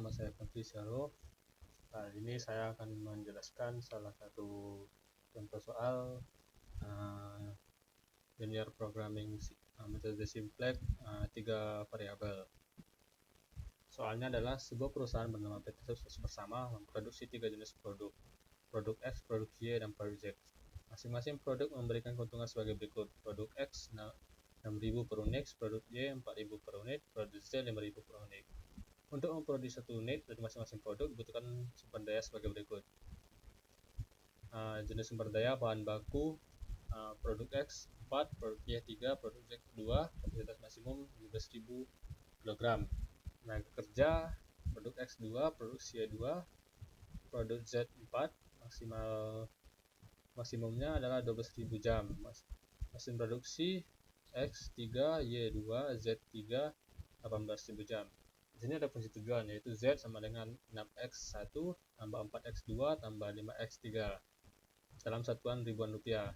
nama saya Putri Syaro. Kali ini saya akan menjelaskan salah satu contoh soal linear programming metode simplex 3 variabel. Soalnya adalah sebuah perusahaan bernama PT Sukses Bersama memproduksi 3 jenis produk X, produk Y, dan produk Z. Masing-masing produk memberikan keuntungan sebagai berikut: produk X 6.000 per unit, produk Y 4.000 per unit, produk Z 5.000 per unit. Untuk memproduksi satu unit dari masing-masing produk dibutuhkan sumber daya sebagai berikut. Jenis sumber daya bahan baku produk X 4, produk Y 3, produk Z 2, kapasitas maksimum 15.000 kg. Tenaga kerja produk X 2, produk Y 2, produk Z 4, maksimumnya adalah 12.000 jam. Mesin produksi X 3, Y 2, Z 3, 18.000 jam. Di sini ada fungsi tujuan, yaitu Z sama dengan 6x1 tambah 4x2 tambah 5x3 dalam satuan ribuan rupiah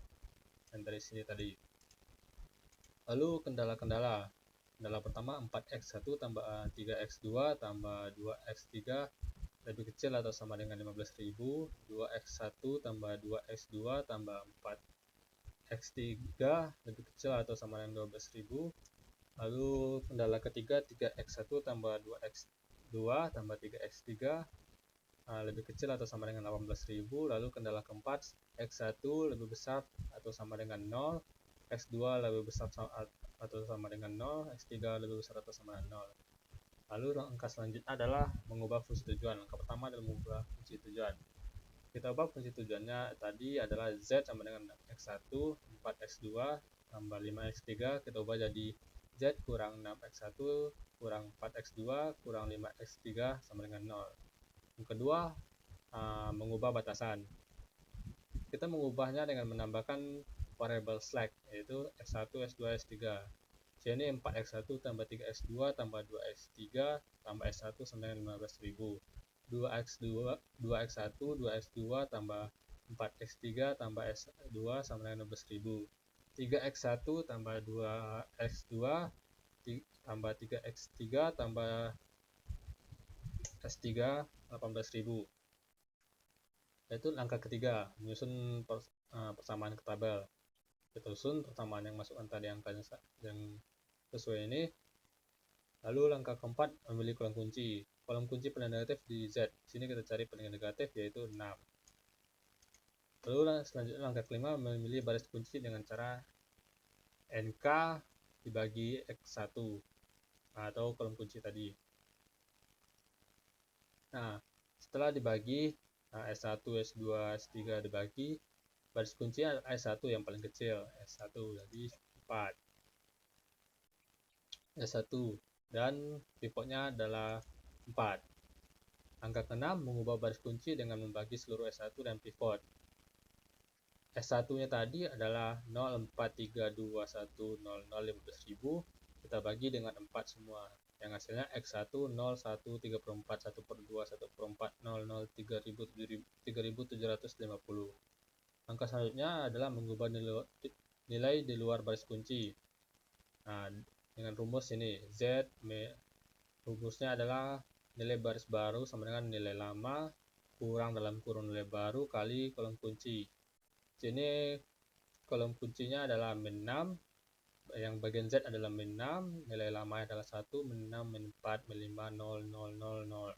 yang dari sini tadi. Lalu kendala-kendala. Kendala pertama 4x1 tambah 3x2 tambah 2x3 lebih kecil atau sama dengan 15.000, 2x1 tambah 2x2 tambah 4x3 lebih kecil atau sama dengan 12.000. Lalu kendala ketiga 3x1 tambah 2x2 tambah 3x3 lebih kecil atau sama dengan 18.000. Lalu kendala keempat x1 lebih besar atau sama dengan 0, x2 lebih besar atau sama dengan 0, x3 lebih besar atau sama dengan 0. Lalu langkah selanjutnya adalah mengubah fungsi tujuan. Langkah pertama adalah mengubah fungsi tujuan. Kita ubah fungsi tujuannya tadi adalah z sama dengan x1 4x2 tambah 5x3, kita ubah jadi Z kurang 6x1 kurang 4x2 kurang 5x3 sama dengan 0. Yang kedua, mengubah batasan. Kita mengubahnya dengan menambahkan variabel slack, yaitu x1, x2, x3. Sini 4x1 tambah 3x2 tambah 2x3 tambah x1 sama dengan 15.000. 2x1, 2x2 tambah 4x3 tambah x2 sama dengan 15.000. 3x1 tambah 2x2 tambah 3x3 tambah x3 18.000. Yaitu langkah ketiga, menyusun persamaan ke tabel. Kita susun persamaan yang masukkan tadi angka yang sesuai ini. Lalu langkah keempat, memilih kolom kunci. Kolom kunci penanda negatif di Z. Sini kita cari penanda negatif, yaitu 6. Lalu selanjutnya langkah kelima, memilih baris kunci dengan cara NK dibagi X1 atau kolom kunci tadi. Nah, setelah dibagi S1, S2, S3 dibagi, baris kunci S1 yang paling kecil, S1 jadi 4. S1 dan pivotnya adalah 4. Angka ke-6 mengubah baris kunci dengan membagi seluruh S1 dan pivot. S1-nya tadi adalah 0,43210015.000, kita bagi dengan 4 semua. Yang hasilnya X1 0, 1, 3/4, 1/2, 1/4, 00, 3.750. Angka selanjutnya adalah mengubah nilai di luar baris kunci. Nah, dengan rumus ini, rumusnya adalah nilai baris baru sama dengan nilai lama kurang dalam kurung nilai baru kali kolom kunci. Sini kolom kuncinya adalah min 6, yang bagian Z adalah min 6, nilai lama adalah 1, min 6, min 4, min 5, 0, 0, 0, 0.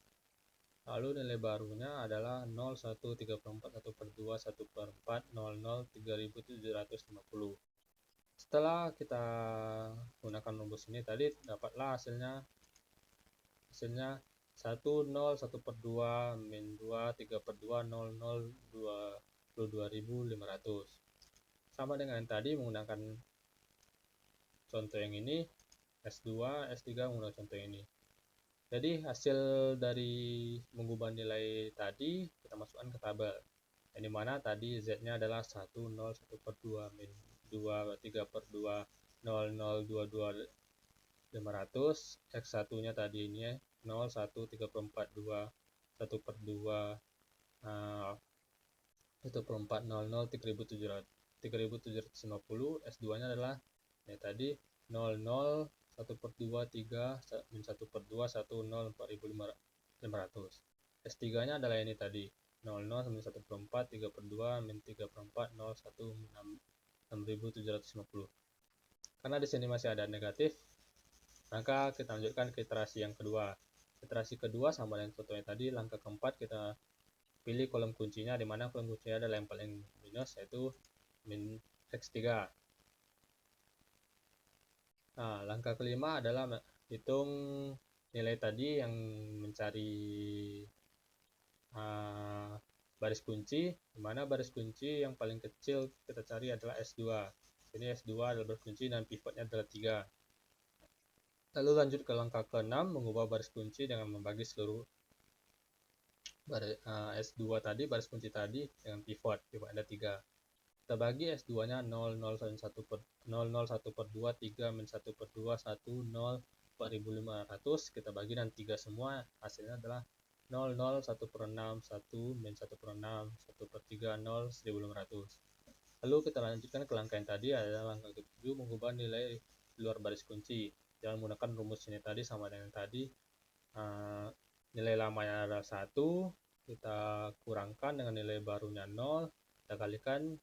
Lalu nilai barunya adalah 0, 1, 3/4, 1/2, 1/4, 00, 3.750. Setelah kita gunakan rumus ini tadi, dapatlah hasilnya 1, 0, 1/2, min 2, 3/2, 00, 22.500. Sama dengan yang tadi menggunakan contoh yang ini, S2, S3 menggunakan contoh ini. Jadi hasil dari mengubah nilai tadi kita masukkan ke tabel. Yang dimana tadi Z-nya adalah 1, 0, 1/2, min 2, 3/2, 00, 22.500. X1-nya tadi ini 0, 1, 3/4, 2, 1/2, 1/4, 00, 3.750. S2-nya adalah tadi 00, 1/2, 3, min 1/2, 1, 0, 500. S3 nya adalah ini tadi 00 sampai 1/4, 3/2, min 3/4, 0, 1, 6.750. Karena di sini masih ada negatif, maka kita lanjutkan ke iterasi yang kedua. Iterasi kedua sama dengan contohnya tadi, langkah keempat kita pilih kolom kuncinya, di mana kolom kuncinya adalah yang paling minus, yaitu min X3. Nah, langkah kelima adalah hitung nilai tadi yang mencari baris kunci, di mana baris kunci yang paling kecil kita cari adalah S2. Ini S2 adalah baris kunci dan pivotnya adalah 3. Lalu lanjut ke langkah ke-6, mengubah baris kunci dengan membagi seluruh S2 tadi, baris kunci tadi dengan pivot ada 3. Kita bagi S2 nya 0, 0, 1 per 2, 3, min 1 per 2, 1, 0, 4.500. Kita bagi dan 3 semua, hasilnya adalah 0, 0, 1 per 6, 1, min 1 per 6, 1 per 3, 0, 1.500. Lalu kita lanjutkan ke langkah yang tadi, adalah langkah ke-7, mengubah nilai luar baris kunci. Jangan menggunakan rumus ini tadi sama dengan tadi. Nilai lamanya adalah 1, kita kurangkan dengan nilai barunya 0, kita kalikan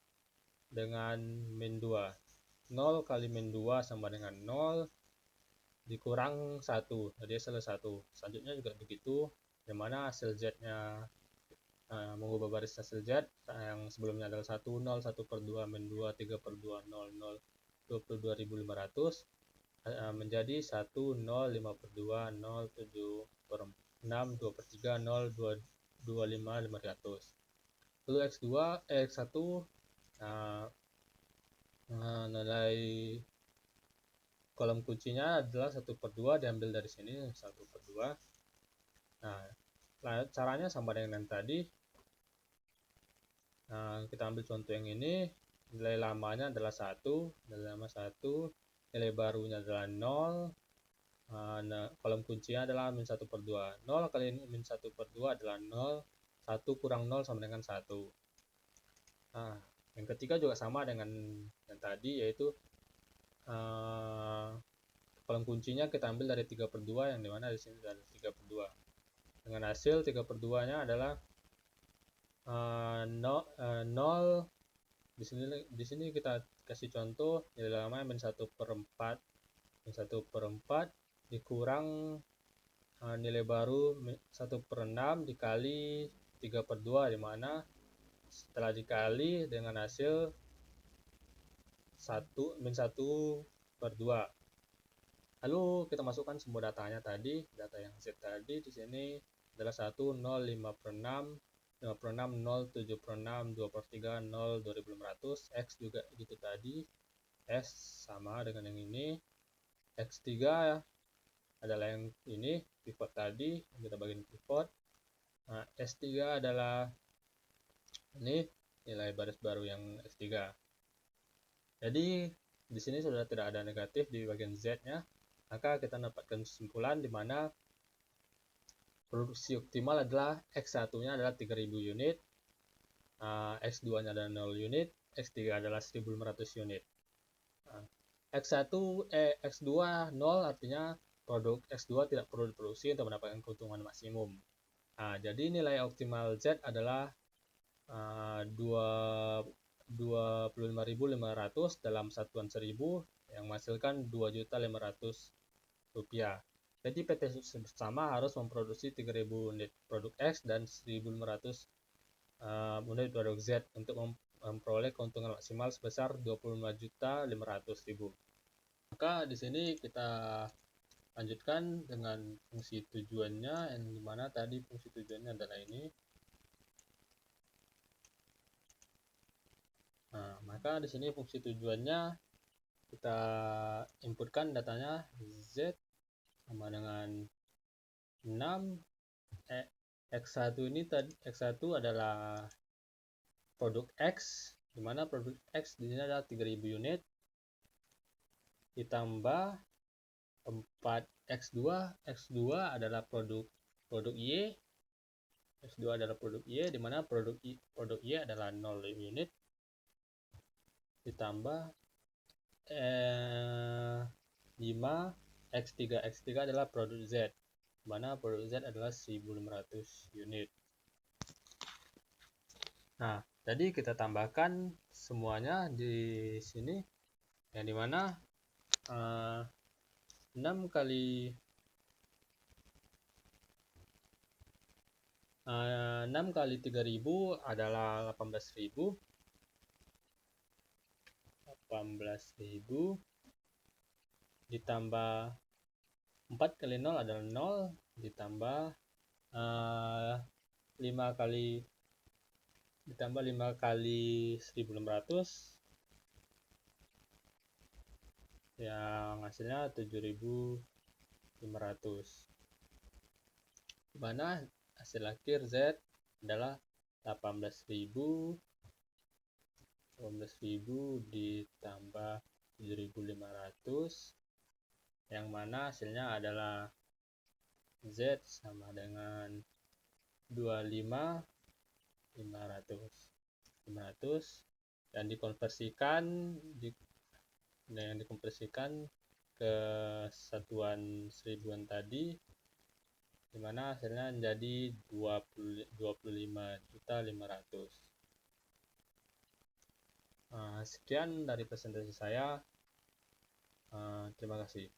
dengan min 2. 0 kali min 2 sama dengan 0 dikurang 1, jadi hasil 1. Selanjutnya juga begitu, dimana hasil Z-nya mengubah baris hasil Z yang sebelumnya adalah 1, 0, 1 per 2, min 2, 3 per 2, 0, 0, 22.500 menjadi 1, 0, 5 per 2, 0, 7 per 6, 2 per 3, 0, 25.500. Lalu X1 nilai kolom kuncinya adalah 1 per 2, diambil dari sini 1 per 2. Nah, caranya sama dengan yang tadi. Kita ambil contoh yang ini, nilai lamanya adalah 1, nilai lama 1, nilai barunya adalah 0, kolom kuncinya adalah min 1 per 2. 0 kali min 1 per 2 adalah 0, 1 kurang 0 sama dengan 1. Yang ketiga juga sama dengan yang tadi, yaitu kolom kuncinya kita ambil dari 3 per 2, yang dimana di sini ada 3 per 2. Dengan hasil 3 per 2 nya adalah 0. Di sini kita kasih contoh nilai lama min 1 per 4, min 1 per 4 dikurang nilai baru 1 per 6 dikali 3 per 2, dimana setelah dikali dengan hasil min 1 per 2. Lalu kita masukkan semua datanya tadi, data yang Z tadi di sini adalah 1, 0, 5 per 6, 5 per 6, 0, 7 per 6, 2 per 3, 0, 2.500. X juga gitu tadi, S sama dengan yang ini. X3 adalah yang ini, pivot tadi, kita bagian pivot. S3 adalah ini, nilai baris baru yang S3. Jadi di sini sudah tidak ada negatif di bagian Z-nya, maka kita dapatkan kesimpulan di mana produksi optimal adalah X1-nya adalah 3.000 unit, X2-nya adalah 0 unit, X3 adalah 1.500 unit. X2 0 artinya produk X2 tidak perlu diproduksi untuk mendapatkan keuntungan maksimum. Jadi nilai optimal Z adalah 25.500 dalam satuan 1000 yang menghasilkan 2.500.000 rupiah. Jadi PT Sukses Bersama harus memproduksi 3.000 unit produk X dan 1.500 unit produk Z untuk memperoleh keuntungan maksimal sebesar 25.500.000. Maka di sini kita lanjutkan dengan fungsi tujuannya, yang dimana tadi fungsi tujuannya adalah ini. Maka di sini fungsi tujuannya kita inputkan datanya Z sama dengan 6. X1 ini tadi, X1 adalah produk X, di mana produk X di sini adalah 3.000 unit ditambah 4X2. X2 adalah produk Y. X2 adalah produk Y, di mana produk Y adalah 0 unit ditambah 5 X3. X3 adalah produk Z. mana produk Z adalah 1500 unit. Nah, tadi kita tambahkan semuanya di sini, yang dimana 6 kali 3000 adalah 18.000. 18.000 ditambah 4 kali 0 adalah 0, ditambah 5 kali 1600 yang hasilnya 7500, dimana hasil akhir Z adalah 18.000 ditambah 7500, yang mana hasilnya adalah Z sama dengan 25.500 dan dikonversikan ke satuan seribuan tadi, dimana hasilnya menjadi 25.500.000. Sekian dari presentasi saya. Terima kasih.